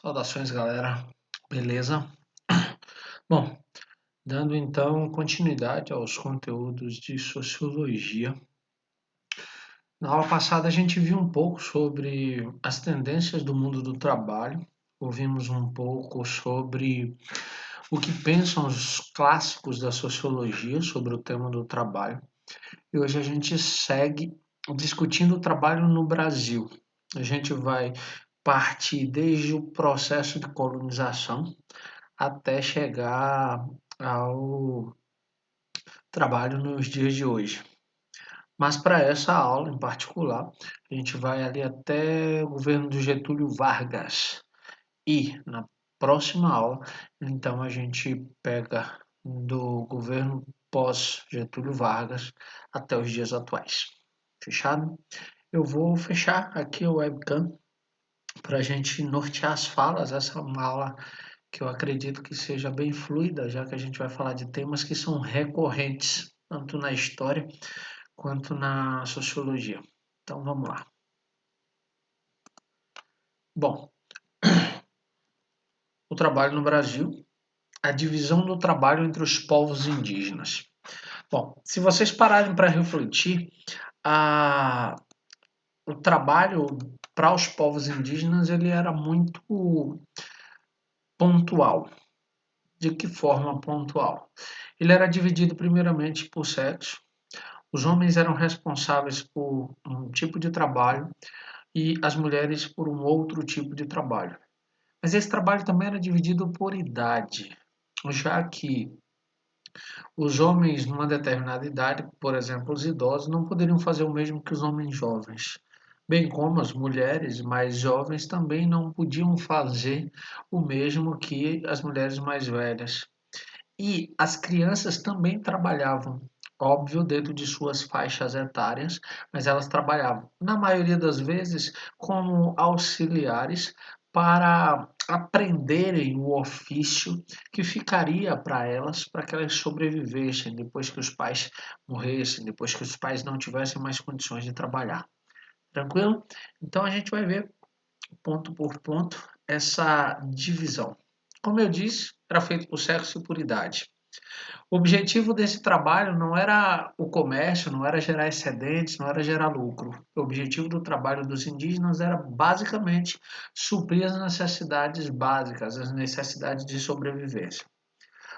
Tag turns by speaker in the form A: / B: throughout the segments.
A: Saudações, galera. Beleza? Bom, dando então continuidade aos conteúdos de sociologia. Na aula passada a gente viu um pouco sobre as tendências do mundo do trabalho, ouvimos um pouco sobre o que pensam os clássicos da sociologia sobre o tema do trabalho. E hoje a gente segue discutindo o trabalho no Brasil. A gente vai partir desde o processo de colonização até chegar ao trabalho nos dias de hoje. Mas para essa aula em particular, a gente vai ali até o governo do Getúlio Vargas. E na próxima aula, então a gente pega do governo pós Getúlio Vargas até os dias atuais. Fechado? Eu vou fechar aqui o webcam para a gente nortear as falas. Essa é uma aula que eu acredito que seja bem fluida, já que a gente vai falar de temas que são recorrentes, tanto na história quanto na sociologia. Então vamos lá. Bom, o trabalho no Brasil, a divisão do trabalho entre os povos indígenas. Bom, se vocês pararem para refletir, a, o trabalho para os povos indígenas ele era muito pontual. De que forma pontual? Ele era dividido primeiramente por sexo. Os homens eram responsáveis por um tipo de trabalho e as mulheres por um outro tipo de trabalho. Mas esse trabalho também era dividido por idade, já que os homens numa determinada idade, por exemplo, os idosos, não poderiam fazer o mesmo que os homens jovens. Bem como as mulheres mais jovens também não podiam fazer o mesmo que as mulheres mais velhas. E as crianças também trabalhavam, óbvio, dentro de suas faixas etárias, mas elas trabalhavam, na maioria das vezes, como auxiliares para aprenderem o ofício que ficaria para elas, para que elas sobrevivessem depois que os pais morressem, depois que os pais não tivessem mais condições de trabalhar. Tranquilo? Então a gente vai ver ponto por ponto essa divisão. Como eu disse, era feito por sexo e por idade. O objetivo desse trabalho não era o comércio, não era gerar excedentes, não era gerar lucro. O objetivo do trabalho dos indígenas era basicamente suprir as necessidades básicas, as necessidades de sobrevivência.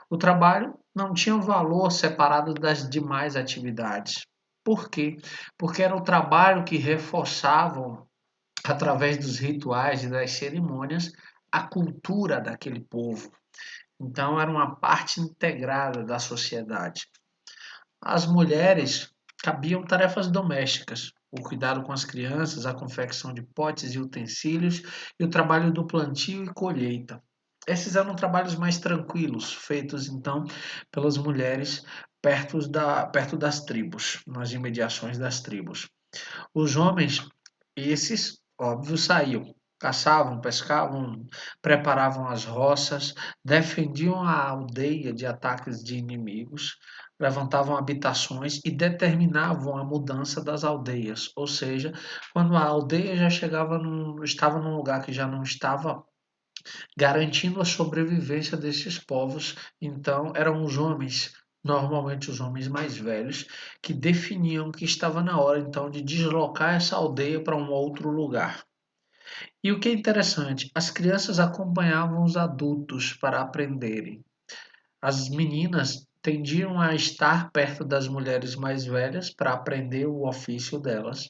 A: O trabalho não tinha um valor separado das demais atividades. Por quê? Porque era o trabalho que reforçava, através dos rituais e das cerimônias, a cultura daquele povo. Então, era uma parte integrada da sociedade. Às mulheres cabiam tarefas domésticas, o cuidado com as crianças, a confecção de potes e utensílios e o trabalho do plantio e colheita. Esses eram trabalhos mais tranquilos, feitos então pelas mulheres perto das tribos, nas imediações das tribos. Os homens, esses, óbvio, saíam, caçavam, pescavam, preparavam as roças, defendiam a aldeia de ataques de inimigos, levantavam habitações e determinavam a mudança das aldeias. Ou seja, quando a aldeia já estava num lugar que já não estava garantindo a sobrevivência desses povos, então eram os homens, normalmente os homens mais velhos, que definiam que estava na hora então de deslocar essa aldeia para um outro lugar. E o que é interessante, as crianças acompanhavam os adultos para aprenderem. As meninas tendiam a estar perto das mulheres mais velhas para aprender o ofício delas,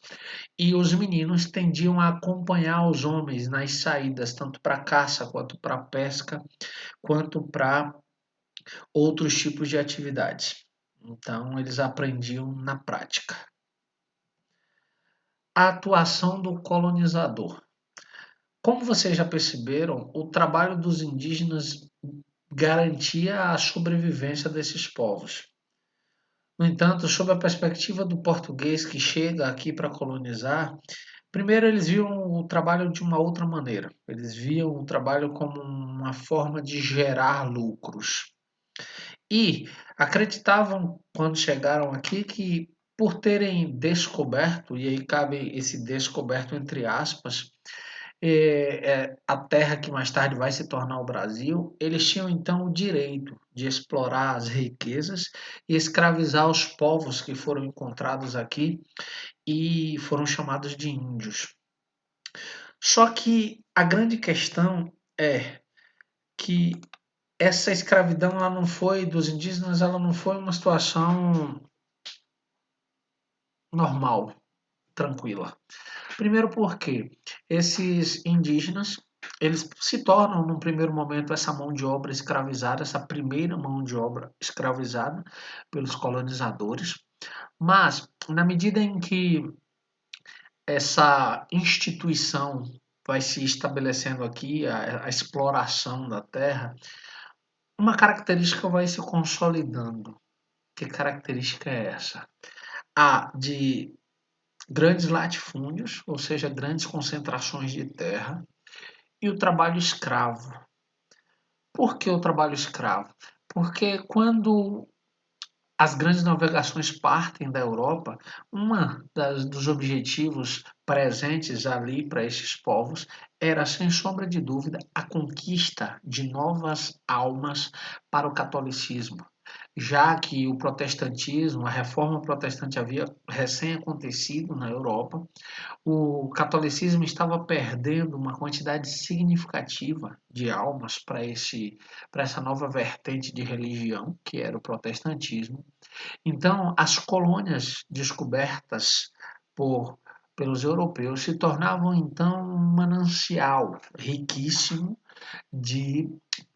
A: e os meninos tendiam a acompanhar os homens nas saídas, tanto para caça, quanto para pesca, quanto para outros tipos de atividades. Então, eles aprendiam na prática. A atuação do colonizador. Como vocês já perceberam, o trabalho dos indígenas garantia a sobrevivência desses povos. No entanto, sob a perspectiva do português que chega aqui para colonizar, primeiro eles viam o trabalho de uma outra maneira. Eles viam o trabalho como uma forma de gerar lucros. E acreditavam, quando chegaram aqui, que por terem descoberto, e aí cabe esse descoberto entre aspas, a terra que mais tarde vai se tornar o Brasil, eles tinham então o direito de explorar as riquezas e escravizar os povos que foram encontrados aqui e foram chamados de índios. Só que a grande questão é que essa escravidão ela não foi dos indígenas, ela não foi uma situação normal, tranquila. Primeiro porque esses indígenas, eles se tornam, num primeiro momento, essa mão de obra escravizada, essa primeira mão de obra escravizada pelos colonizadores, mas na medida em que essa instituição vai se estabelecendo aqui, a exploração da terra, uma característica vai se consolidando. Que característica é essa? A de grandes latifúndios, ou seja, grandes concentrações de terra, e o trabalho escravo. Por que o trabalho escravo? Porque quando as grandes navegações partem da Europa, dos objetivos presentes ali para esses povos era, sem sombra de dúvida, a conquista de novas almas para o catolicismo, já que o protestantismo, a reforma protestante havia recém acontecido na Europa, o catolicismo estava perdendo uma quantidade significativa de almas para essa nova vertente de religião, que era o protestantismo. Então, as colônias descobertas por, pelos europeus se tornavam então um manancial riquíssimo de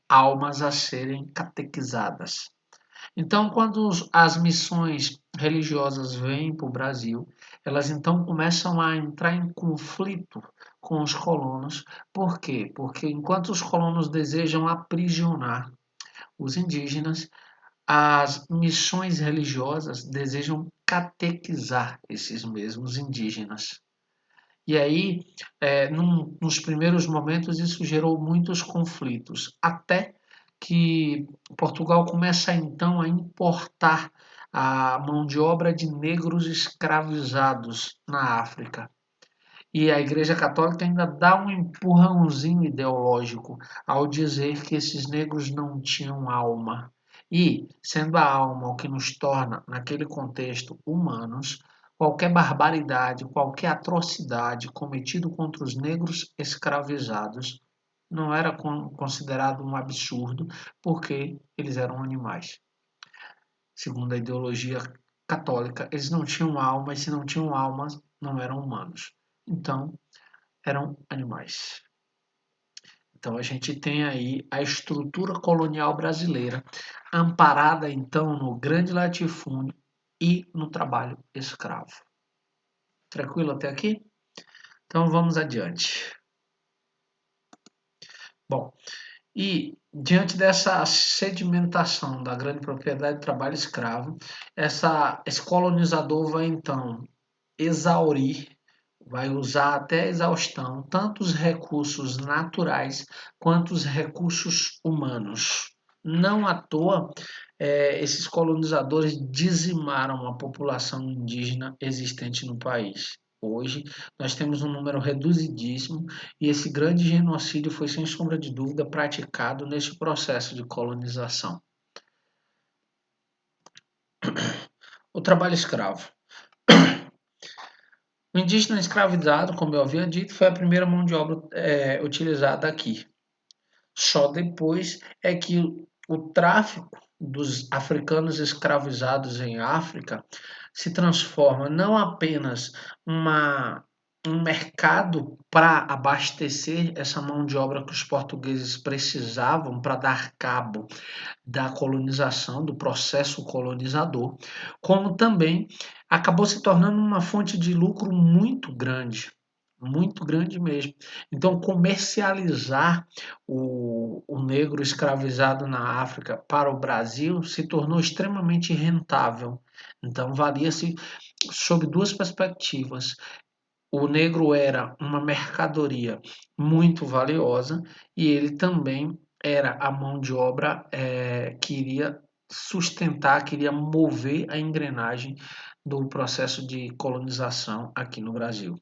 A: almas a serem catequizadas. Então, quando as missões religiosas vêm para o Brasil, elas então começam a entrar em conflito com os colonos. Por quê? Porque enquanto os colonos desejam aprisionar os indígenas, as missões religiosas desejam catequizar esses mesmos indígenas. E aí, nos primeiros momentos, isso gerou muitos conflitos, até que Portugal começa então a importar a mão de obra de negros escravizados na África. E a Igreja Católica ainda dá um empurrãozinho ideológico ao dizer que esses negros não tinham alma. E, sendo a alma o que nos torna, naquele contexto, humanos, qualquer barbaridade, qualquer atrocidade cometida contra os negros escravizados não era considerado um absurdo, porque eles eram animais. Segundo a ideologia católica, eles não tinham alma, e se não tinham alma, não eram humanos. Então, eram animais. Então a gente tem aí a estrutura colonial brasileira, amparada então no grande latifúndio e no trabalho escravo. Tranquilo até aqui? Então vamos adiante. Bom, e diante dessa sedimentação da grande propriedade de trabalho escravo, esse colonizador vai então exaurir, vai usar até a exaustão tanto os recursos naturais quanto os recursos humanos. Não à toa, esses colonizadores dizimaram a população indígena existente no país. Hoje, nós temos um número reduzidíssimo e esse grande genocídio foi, sem sombra de dúvida, praticado nesse processo de colonização. O trabalho escravo. O indígena escravizado, como eu havia dito, foi a primeira mão de obra utilizada aqui. Só depois é que o tráfico dos africanos escravizados em África se transforma não apenas um mercado para abastecer essa mão de obra que os portugueses precisavam para dar cabo da colonização, do processo colonizador, como também acabou se tornando uma fonte de lucro muito grande mesmo. Então, comercializar o negro escravizado na África para o Brasil se tornou extremamente rentável. Então, valia-se sob duas perspectivas. O negro era uma mercadoria muito valiosa e ele também era a mão de obra que iria sustentar, que iria mover a engrenagem do processo de colonização aqui no Brasil.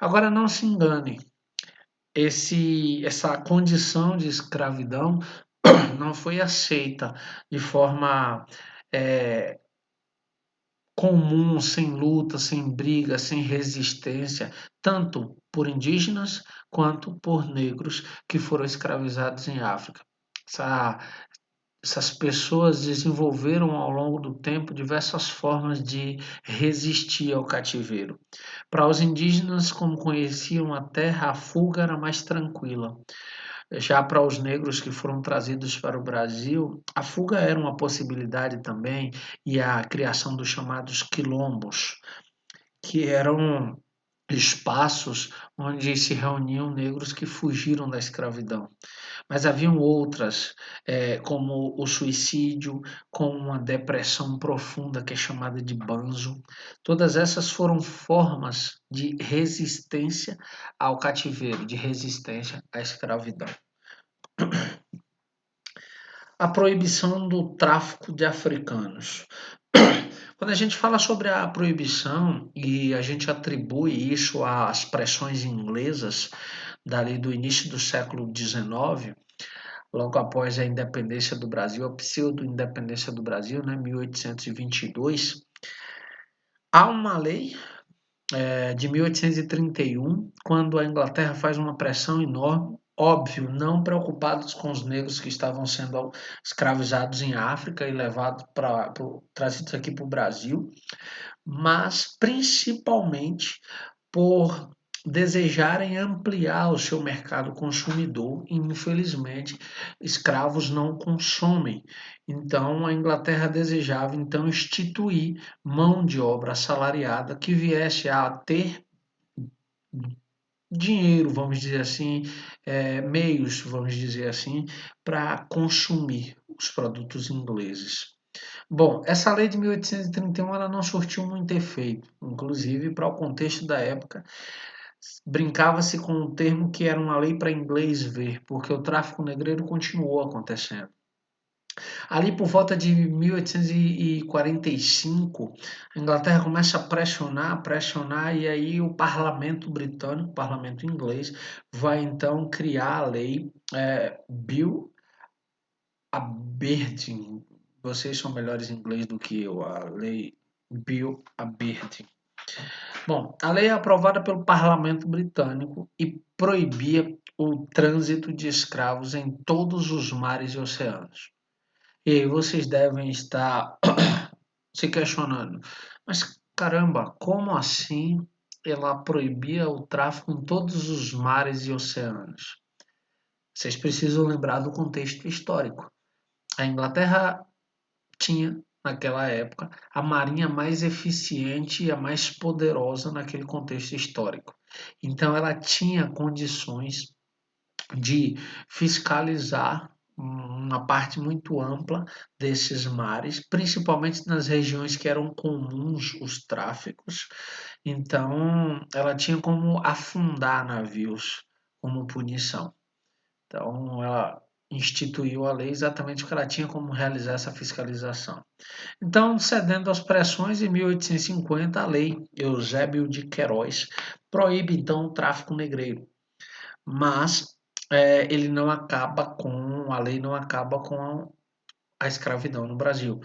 A: Agora, não se engane, essa condição de escravidão não foi aceita de forma é, comum, sem luta, sem briga, sem resistência, tanto por indígenas quanto por negros que foram escravizados em África. Essa, essas pessoas desenvolveram ao longo do tempo diversas formas de resistir ao cativeiro. Para os indígenas, como conheciam a terra, a fuga era mais tranquila. Já para os negros que foram trazidos para o Brasil, a fuga era uma possibilidade também, e a criação dos chamados quilombos, que eram espaços onde se reuniam negros que fugiram da escravidão. Mas haviam outras, como o suicídio, como uma depressão profunda que é chamada de banzo. Todas essas foram formas de resistência ao cativeiro, de resistência à escravidão. A proibição do tráfico de africanos. Quando a gente fala sobre a proibição e a gente atribui isso às pressões inglesas dali do início do século XIX, logo após a independência do Brasil, a pseudo-independência do Brasil, né, 1822, há uma lei de 1831, quando a Inglaterra faz uma pressão enorme, óbvio, não preocupados com os negros que estavam sendo escravizados em África e trazidos aqui para o Brasil, mas principalmente por desejarem ampliar o seu mercado consumidor e, infelizmente, escravos não consomem. Então, a Inglaterra desejava então instituir mão de obra assalariada que viesse a ter dinheiro, vamos dizer assim, meios, vamos dizer assim, para consumir os produtos ingleses. Bom, essa lei de 1831 ela não surtiu muito efeito, inclusive para o contexto da época, brincava-se com um termo que era uma lei para inglês ver, porque o tráfico negreiro continuou acontecendo. Ali por volta de 1845, a Inglaterra começa a pressionar, pressionar, e aí o parlamento britânico, o parlamento inglês, vai então criar a lei Bill Aberdeen. Vocês são melhores em inglês do que eu, a lei Bill Aberdeen. Bom, a lei é aprovada pelo parlamento britânico e proibia o trânsito de escravos em todos os mares e oceanos. E aí vocês devem estar se questionando, mas caramba, como assim ela proibia o tráfico em todos os mares e oceanos? Vocês precisam lembrar do contexto histórico. A Inglaterra tinha, naquela época, a marinha mais eficiente e a mais poderosa naquele contexto histórico. Então, ela tinha condições de fiscalizar uma parte muito ampla desses mares, principalmente nas regiões que eram comuns os tráficos. Então, ela tinha como afundar navios como punição. Então, ela instituiu a lei exatamente porque ela tinha como realizar essa fiscalização. Então, cedendo às pressões, em 1850, a lei Eusébio de Queiroz proíbe então o tráfico negreiro. Mas ele não acaba com, a lei não acaba com a escravidão no Brasil.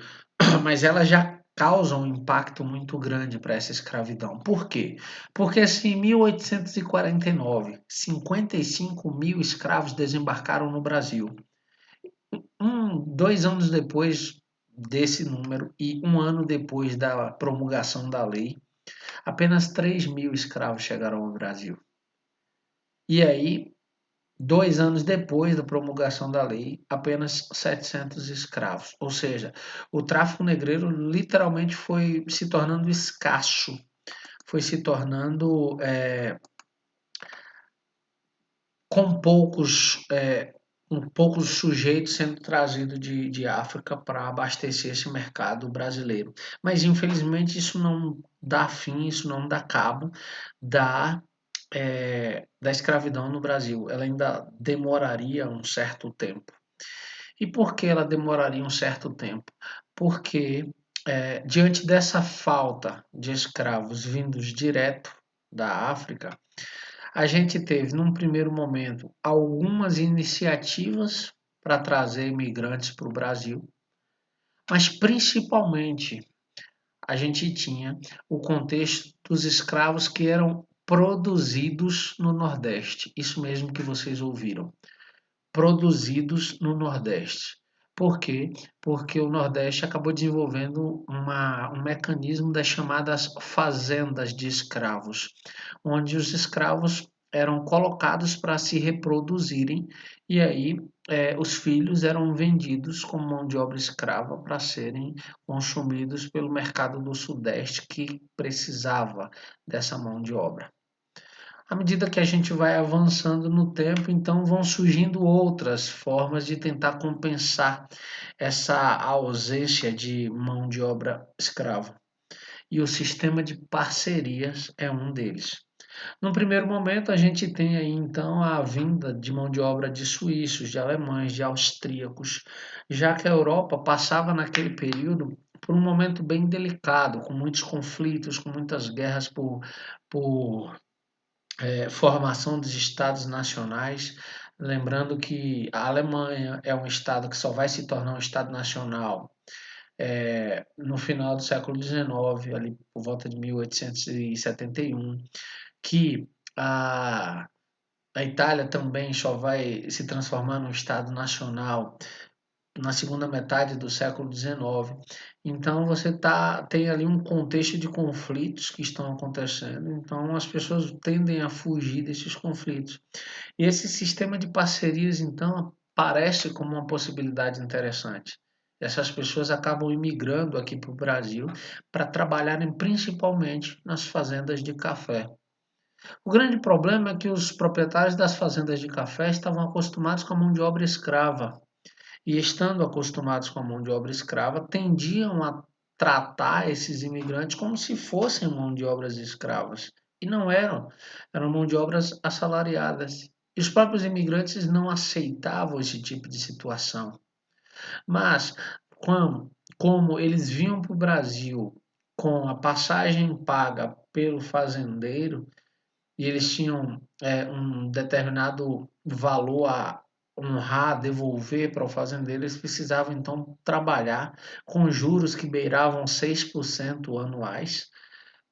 A: Mas ela já causa um impacto muito grande para essa escravidão. Por quê? Porque se em 1849, 55 mil escravos desembarcaram no Brasil, 2 anos depois desse número e 1 ano depois da promulgação da lei, apenas 3 mil escravos chegaram ao Brasil. E aí, 2 anos depois da promulgação da lei, apenas 700 escravos. Ou seja, o tráfico negreiro literalmente foi se tornando escasso, foi se tornando com poucos sujeitos sendo trazidos de África para abastecer esse mercado brasileiro. Mas infelizmente isso não dá fim, isso não dá cabo da escravidão no Brasil. Ela ainda demoraria um certo tempo. E por que ela demoraria um certo tempo? Porque diante dessa falta de escravos vindos direto da África, A gente teve, num primeiro momento, algumas iniciativas para trazer imigrantes para o Brasil, mas principalmente a gente tinha o contexto dos escravos que eram produzidos no Nordeste. Isso mesmo que vocês ouviram, produzidos no Nordeste. Por quê? Porque o Nordeste acabou desenvolvendo um mecanismo das chamadas fazendas de escravos, onde os escravos eram colocados para se reproduzirem e aí os filhos eram vendidos como mão de obra escrava para serem consumidos pelo mercado do Sudeste que precisava dessa mão de obra. À medida que a gente vai avançando no tempo, então vão surgindo outras formas de tentar compensar essa ausência de mão de obra escrava. E o sistema de parcerias é um deles. No primeiro momento, a gente tem aí então a vinda de mão de obra de suíços, de alemães, de austríacos, já que a Europa passava naquele período por um momento bem delicado, com muitos conflitos, com muitas guerras por formação dos estados nacionais. Lembrando que a Alemanha é um estado que só vai se tornar um estado nacional no final do século XIX, ali por volta de 1871, que a, a Itália também só vai se transformar num estado nacional na segunda metade do século XIX. Então tem ali um contexto de conflitos que estão acontecendo. Então as pessoas tendem a fugir desses conflitos. E esse sistema de parcerias, então, parece como uma possibilidade interessante. Essas pessoas acabam imigrando aqui para o Brasil para trabalharem principalmente nas fazendas de café. O grande problema é que os proprietários das fazendas de café estavam acostumados com a mão de obra escrava e, estando acostumados com a mão de obra escrava, tendiam a tratar esses imigrantes como se fossem mão de obras escravas. E não eram, eram mão de obras assalariadas. E os próprios imigrantes não aceitavam esse tipo de situação. Mas, como eles vinham para o Brasil com a passagem paga pelo fazendeiro, e eles tinham um determinado valor a honrar, devolver para o fazendeiro, eles precisavam então trabalhar com juros que beiravam 6% anuais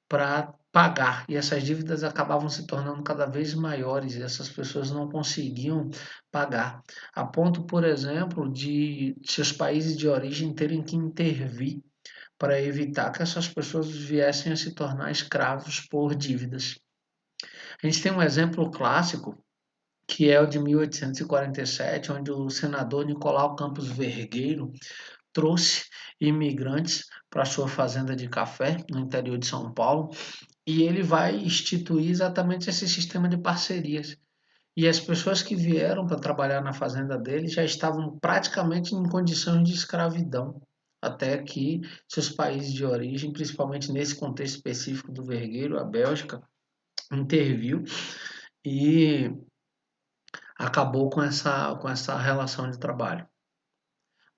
A: para pagar. E essas dívidas acabavam se tornando cada vez maiores e essas pessoas não conseguiam pagar. A ponto, por exemplo, de seus países de origem terem que intervir para evitar que essas pessoas viessem a se tornar escravos por dívidas. A gente tem um exemplo clássico, que é o de 1847, onde o senador Nicolau Campos Vergueiro trouxe imigrantes para sua fazenda de café no interior de São Paulo, e ele vai instituir exatamente esse sistema de parcerias. E as pessoas que vieram para trabalhar na fazenda dele já estavam praticamente em condições de escravidão, até que seus países de origem, principalmente nesse contexto específico do Vergueiro, a Bélgica, interviu e acabou com essa relação de trabalho.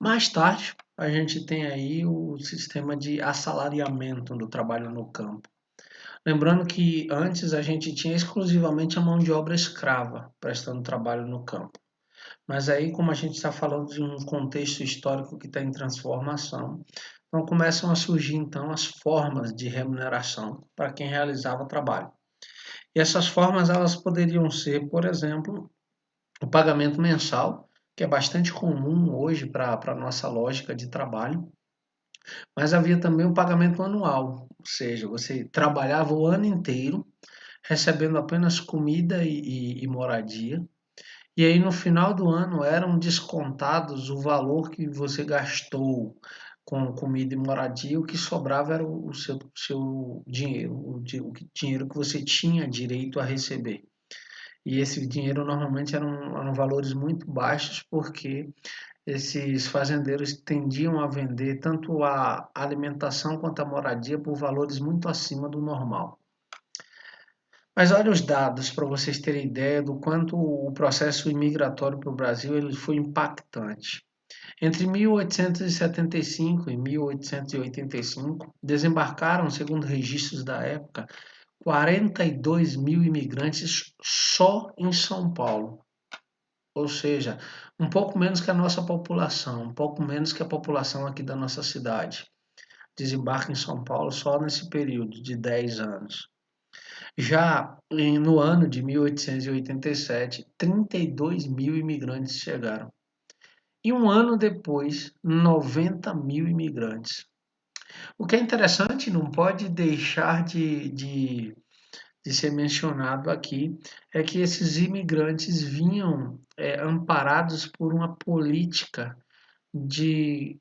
A: Mais tarde, a gente tem aí o sistema de assalariamento do trabalho no campo. Lembrando que antes a gente tinha exclusivamente a mão de obra escrava prestando trabalho no campo. Mas aí, como a gente está falando de um contexto histórico que está em transformação, então começam a surgir então as formas de remuneração para quem realizava o trabalho. E essas formas elas poderiam ser, por exemplo, o pagamento mensal, que é bastante comum hoje para a nossa lógica de trabalho, mas havia também o pagamento anual, ou seja, você trabalhava o ano inteiro recebendo apenas comida e moradia, e aí no final do ano eram descontados o valor que você gastou com comida e moradia, o que sobrava era o seu dinheiro, o dinheiro que você tinha direito a receber. E esse dinheiro normalmente eram valores muito baixos, porque esses fazendeiros tendiam a vender tanto a alimentação quanto a moradia por valores muito acima do normal. Mas olha os dados para vocês terem ideia do quanto o processo imigratório para o Brasil ele foi impactante. Entre 1875 e 1885, desembarcaram, segundo registros da época, 42 mil imigrantes só em São Paulo. Ou seja, um pouco menos que a nossa população, um pouco menos que a população aqui da nossa cidade. Desembarca em São Paulo só nesse período de 10 anos. Já no ano de 1887, 32 mil imigrantes chegaram. E um ano depois, 90 mil imigrantes. O que é interessante, não pode deixar de ser mencionado aqui, é que esses imigrantes vinham amparados por uma política de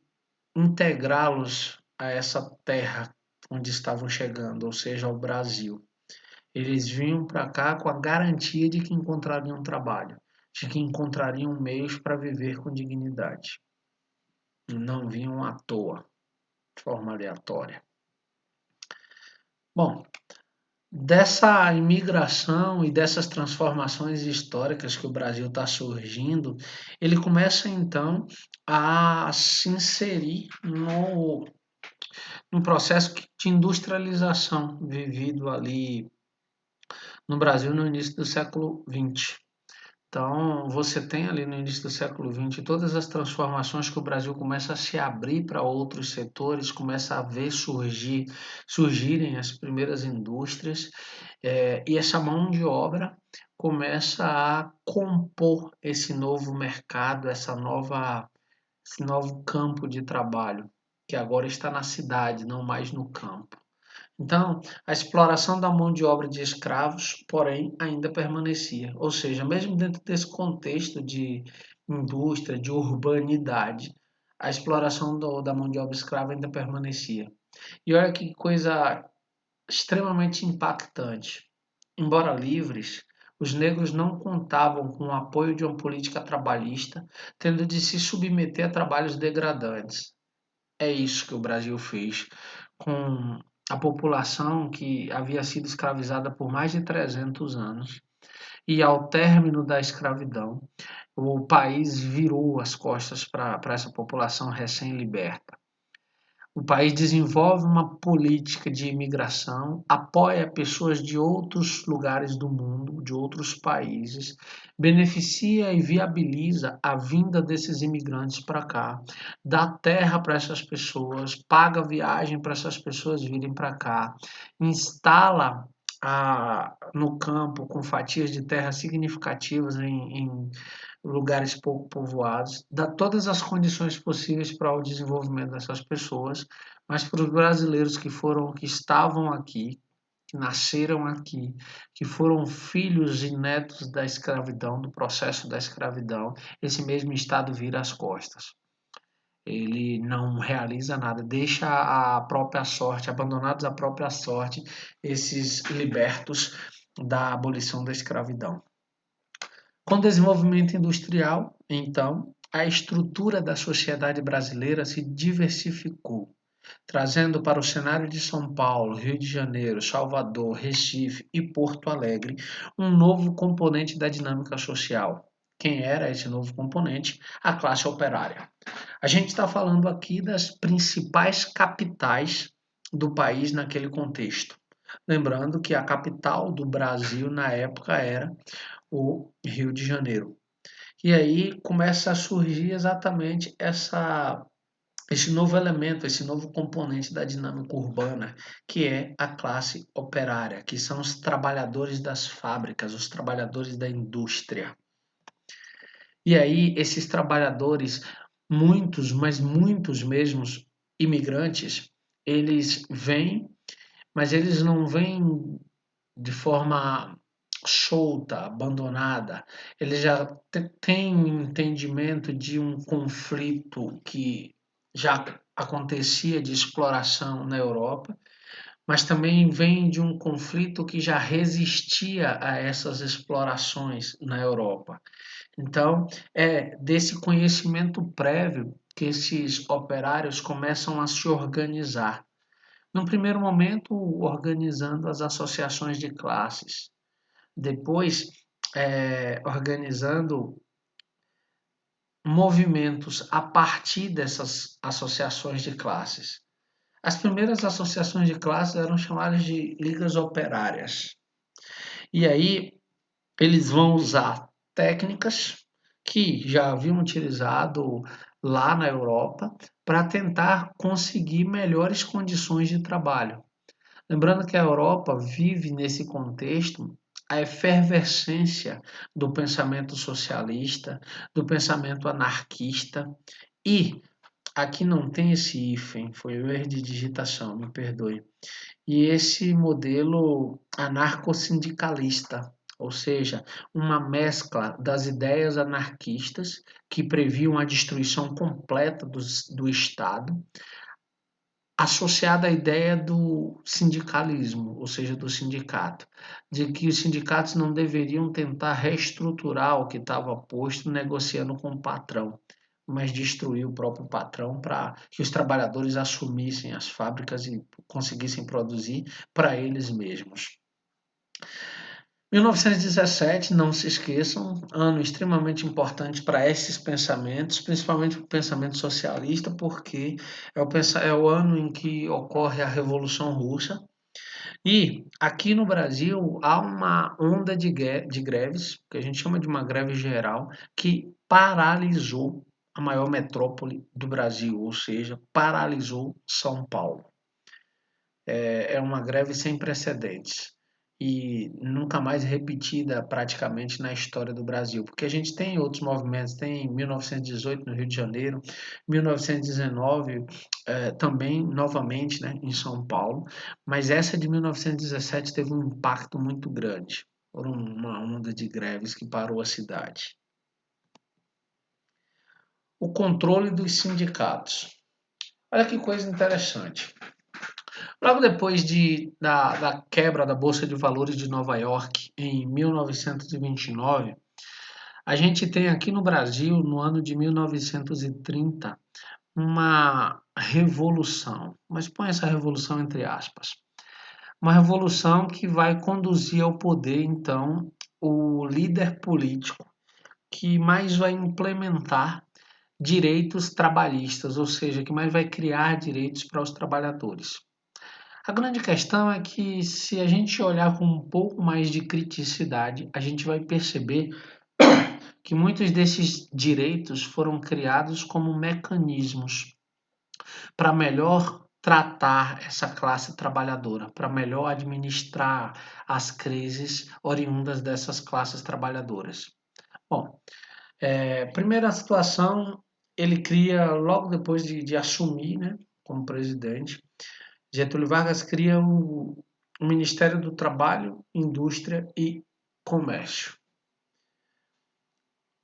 A: integrá-los a essa terra onde estavam chegando, ou seja, ao Brasil. Eles vinham para cá com a garantia de que encontrariam um trabalho, de que encontrariam meios para viver com dignidade. Não vinham à toa, de forma aleatória. Bom, dessa imigração e dessas transformações históricas que o Brasil está surgindo, ele começa então a se inserir no processo de industrialização vivido ali no Brasil no início do século XX. Então, você tem ali no início do século XX todas as transformações que o Brasil começa a se abrir para outros setores, começa a ver surgirem as primeiras indústrias, e essa mão de obra começa a compor esse novo mercado, esse novo campo de trabalho, que agora está na cidade, não mais no campo. Então, a exploração da mão de obra de escravos, porém, ainda permanecia. Ou seja, mesmo dentro desse contexto de indústria, de urbanidade, a exploração da mão de obra escrava ainda permanecia. E olha que coisa extremamente impactante. Embora livres, os negros não contavam com o apoio de uma política trabalhista, tendo de se submeter a trabalhos degradantes. É isso que o Brasil fez com a população que havia sido escravizada por mais de 300 anos. E ao término da escravidão, o país virou as costas para essa população recém-liberta. O país desenvolve uma política de imigração, apoia pessoas de outros lugares do mundo, de outros países, beneficia e viabiliza a vinda desses imigrantes para cá, dá terra para essas pessoas, paga viagem para essas pessoas virem para cá, instala no campo com fatias de terra significativas em lugares pouco povoados, dá todas as condições possíveis para o desenvolvimento dessas pessoas, mas para os brasileiros que estavam aqui, que nasceram aqui, que foram filhos e netos da escravidão, do processo da escravidão, esse mesmo Estado vira as costas. Ele não realiza nada, deixa a própria sorte, abandonados à própria sorte, esses libertos da abolição da escravidão. Com o desenvolvimento industrial, então, a estrutura da sociedade brasileira se diversificou, trazendo para o cenário de São Paulo, Rio de Janeiro, Salvador, Recife e Porto Alegre um novo componente da dinâmica social. Quem era esse novo componente? A classe operária. A gente está falando aqui das principais capitais do país naquele contexto. Lembrando que a capital do Brasil na época era o Rio de Janeiro. E aí começa a surgir exatamente esse novo elemento, esse novo componente da dinâmica urbana, que é a classe operária, que são os trabalhadores das fábricas, os trabalhadores da indústria. E aí esses trabalhadores, muitos, mas muitos mesmos imigrantes, eles vêm, mas eles não vêm de forma solta, abandonada. Ele já tem um entendimento de um conflito que já acontecia de exploração na Europa, mas também vem de um conflito que já resistia a essas explorações na Europa. Então, é desse conhecimento prévio que esses operários começam a se organizar. No primeiro momento, organizando as associações de classes, depois organizando movimentos a partir dessas associações de classes. As primeiras associações de classes eram chamadas de ligas operárias. E aí eles vão usar técnicas que já haviam utilizado lá na Europa para tentar conseguir melhores condições de trabalho. Lembrando que a Europa vive nesse contexto a efervescência do pensamento socialista, do pensamento anarquista e aqui não tem esse hífen, foi o erro de digitação, me perdoe. E esse modelo anarcossindicalista, ou seja, uma mescla das ideias anarquistas que previam a destruição completa do Estado, associada à ideia do sindicalismo, ou seja, do sindicato, de que os sindicatos não deveriam tentar reestruturar o que estava posto negociando com o patrão, mas destruir o próprio patrão para que os trabalhadores assumissem as fábricas e conseguissem produzir para eles mesmos. 1917, não se esqueçam, ano extremamente importante para esses pensamentos, principalmente o pensamento socialista, porque é o ano em que ocorre a Revolução Russa. E aqui no Brasil há uma onda de greves, que a gente chama de uma greve geral, que paralisou a maior metrópole do Brasil, ou seja, paralisou São Paulo. É uma greve sem precedentes e nunca mais repetida praticamente na história do Brasil, porque a gente tem outros movimentos, tem 1918 no Rio de Janeiro, 1919 também novamente, né, em São Paulo, mas essa de 1917 teve um impacto muito grande, por uma onda de greves que parou a cidade. O controle dos sindicatos. Olha que coisa interessante. Logo depois da quebra da Bolsa de Valores de Nova York, em 1929, a gente tem aqui no Brasil, no ano de 1930, uma revolução. Mas põe essa revolução entre aspas. Uma revolução que vai conduzir ao poder, então, o líder político que mais vai implementar direitos trabalhistas, ou seja, que mais vai criar direitos para os trabalhadores. A grande questão é que, se a gente olhar com um pouco mais de criticidade, a gente vai perceber que muitos desses direitos foram criados como mecanismos para melhor tratar essa classe trabalhadora, para melhor administrar as crises oriundas dessas classes trabalhadoras. Bom, primeira situação, ele cria, logo depois de assumir, né, como presidente, Getúlio Vargas cria o Ministério do Trabalho, Indústria e Comércio,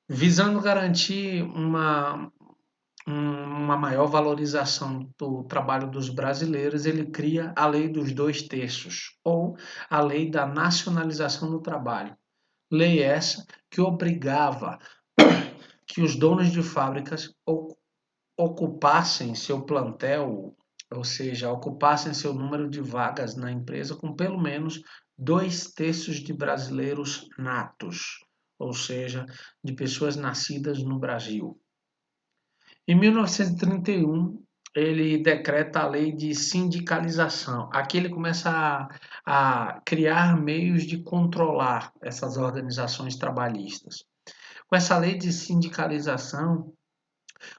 A: visando garantir uma maior valorização do trabalho dos brasileiros. Ele cria a Lei dos 2/3, ou a Lei da Nacionalização do Trabalho. Lei essa que obrigava que os donos de fábricas ocupassem seu plantel, ou seja, ocupassem seu número de vagas na empresa com pelo menos 2/3 de brasileiros natos, ou seja, de pessoas nascidas no Brasil. Em 1931, ele decreta a lei de sindicalização. Aqui ele começa a criar meios de controlar essas organizações trabalhistas. Com essa lei de sindicalização,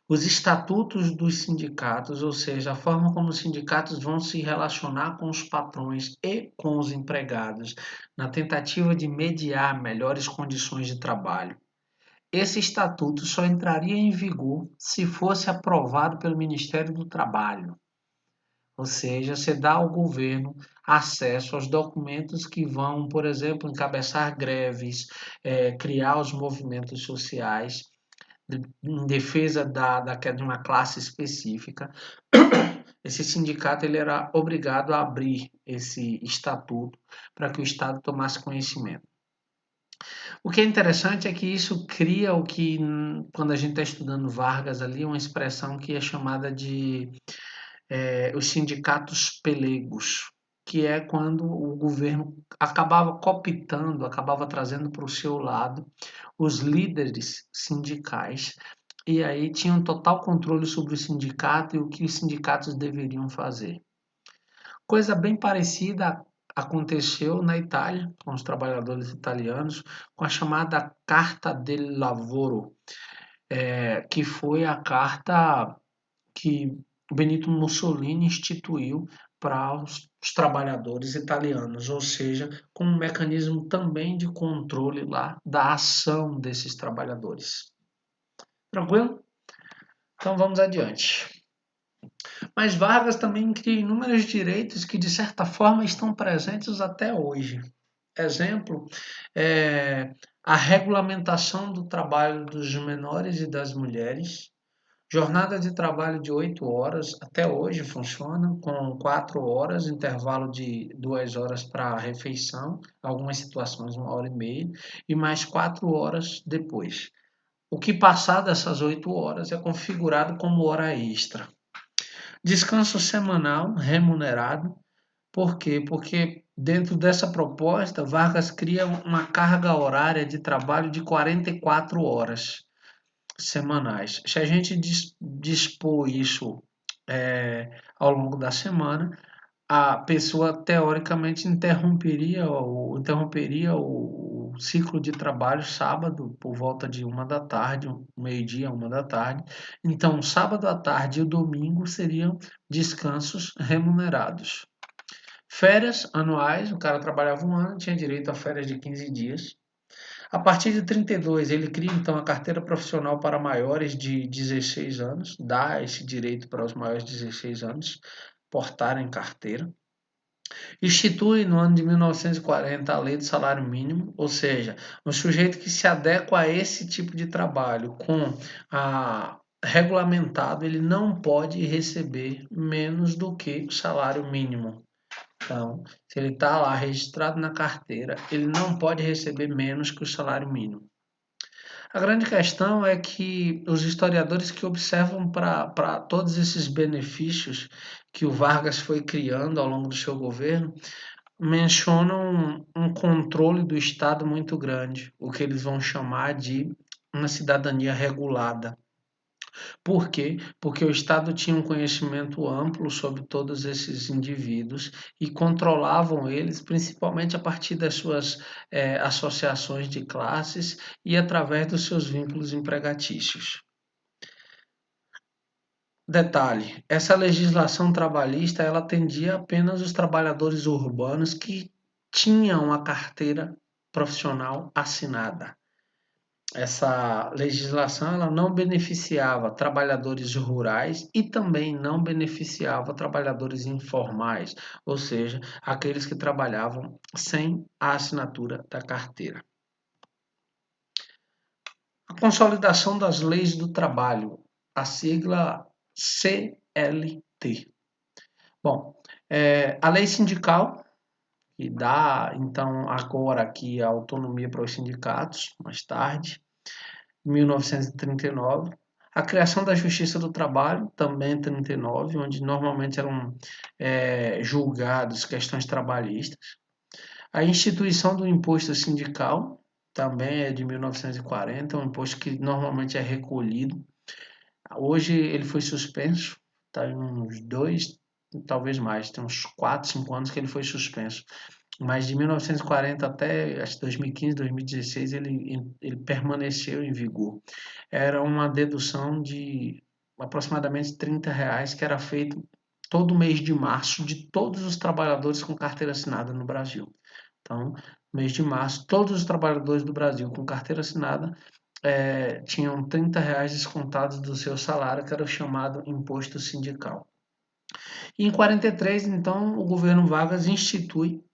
A: os estatutos dos sindicatos, ou seja, a forma como os sindicatos vão se relacionar com os patrões e com os empregados, na tentativa de mediar melhores condições de trabalho. Esse estatuto só entraria em vigor se fosse aprovado pelo Ministério do Trabalho, ou seja, você dá ao governo acesso aos documentos que vão, por exemplo, encabeçar greves, criar os movimentos sociais em defesa de uma classe específica. Esse sindicato ele era obrigado a abrir esse estatuto para que o Estado tomasse conhecimento. O que é interessante é que isso cria o que, quando a gente está estudando Vargas ali, uma expressão que é chamada de os sindicatos pelegos, que é quando o governo acabava cooptando, acabava trazendo para o seu lado os líderes sindicais, e aí tinham total controle sobre o sindicato e o que os sindicatos deveriam fazer. Coisa bem parecida aconteceu na Itália, com os trabalhadores italianos, com a chamada Carta del Lavoro, que foi a carta que Benito Mussolini instituiu para os trabalhadores italianos, ou seja, com um mecanismo também de controle lá da ação desses trabalhadores. Tranquilo? Então vamos adiante. Mas Vargas também cria inúmeros direitos que, de certa forma, estão presentes até hoje. Exemplo, é a regulamentação do trabalho dos menores e das mulheres, jornada de trabalho de 8 horas, até hoje funciona, com 4 horas, intervalo de 2 horas para refeição, algumas situações 1 hora e meia, e mais 4 horas depois. O que passar dessas 8 horas é configurado como hora extra. Descanso semanal remunerado. Por quê? Porque dentro dessa proposta, Vargas cria uma carga horária de trabalho de 44 horas semanais. Se a gente dispor isso ao longo da semana, a pessoa teoricamente interromperia o ciclo de trabalho sábado por volta de 1 da tarde, meio-dia, 1 da tarde. Então, sábado à tarde e o domingo seriam descansos remunerados. Férias anuais, o cara trabalhava um ano, tinha direito a férias de 15 dias. A partir de 32, ele cria então a carteira profissional para maiores de 16 anos, dá esse direito para os maiores de 16 anos portarem carteira. Institui no ano de 1940 a lei do salário mínimo, ou seja, um sujeito que se adequa a esse tipo de trabalho regulamentado, ele não pode receber menos do que o salário mínimo. Então, se ele está lá registrado na carteira, ele não pode receber menos que o salário mínimo. A grande questão é que os historiadores que observam para todos esses benefícios que o Vargas foi criando ao longo do seu governo, mencionam um controle do Estado muito grande, o que eles vão chamar de uma cidadania regulada. Por quê? Porque o Estado tinha um conhecimento amplo sobre todos esses indivíduos e controlavam eles, principalmente a partir das suas associações de classes e através dos seus vínculos empregatícios. Detalhe, essa legislação trabalhista ela atendia apenas os trabalhadores urbanos que tinham a carteira profissional assinada. Essa legislação ela não beneficiava trabalhadores rurais e também não beneficiava trabalhadores informais, ou seja, aqueles que trabalhavam sem a assinatura da carteira. A consolidação das leis do trabalho, a sigla CLT. Bom, a lei sindical, que dá então agora aqui a autonomia para os sindicatos, mais tarde, 1939. A criação da Justiça do Trabalho, também em 39, onde normalmente eram julgados questões trabalhistas. A instituição do imposto sindical, também é de 1940, um imposto que normalmente é recolhido. Hoje ele foi suspenso, está em uns 2, talvez mais, tem uns 4, 5 anos que ele foi suspenso. Mas de 1940 até acho, 2015, 2016 ele permaneceu em vigor. Era uma dedução de aproximadamente R$ 30 que era feito todo mês de março de todos os trabalhadores com carteira assinada no Brasil. Então, mês de março, todos os trabalhadores do Brasil com carteira assinada tinham R$ 30 descontados do seu salário, que era o chamado imposto sindical. E em 43, então, o governo Vargas institui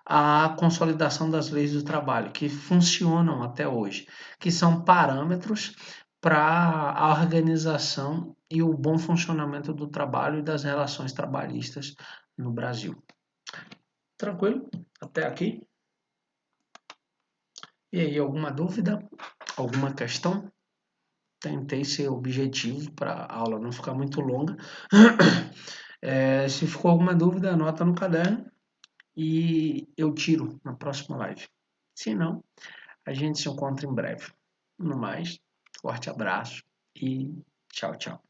A: a consolidação das leis do trabalho, que funcionam até hoje, que são parâmetros para a organização e o bom funcionamento do trabalho e das relações trabalhistas no Brasil. Tranquilo? Até aqui? E aí, alguma dúvida? Alguma questão? Tentei ser objetivo para a aula não ficar muito longa. Se ficou alguma dúvida, anota no caderno e eu tiro na próxima live. Se não, a gente se encontra em breve. No mais, forte abraço e tchau, tchau.